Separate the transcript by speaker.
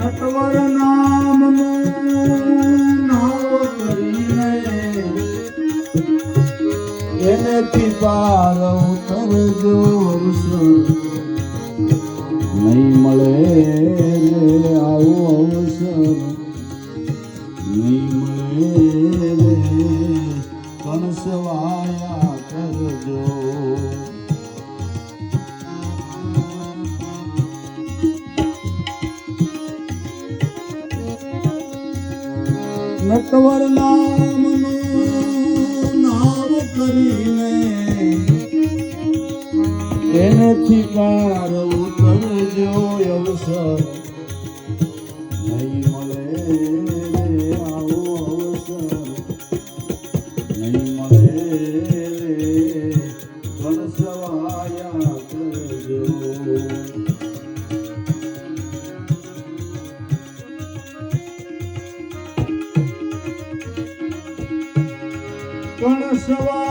Speaker 1: નટવર નામનું નાવ કરીને એનેથી પાર ઉતરજો અવસર નહીં મળે રે આવો અવસર નહીં મળે રે કણસવાયા કરજો નટવર નામનું નામ કરીને એનેથી પાર ઉતરજો અવસર નહીં મળે રે આવો અવસર નહીં મળે રે કણસવાયા કરજો કણસવા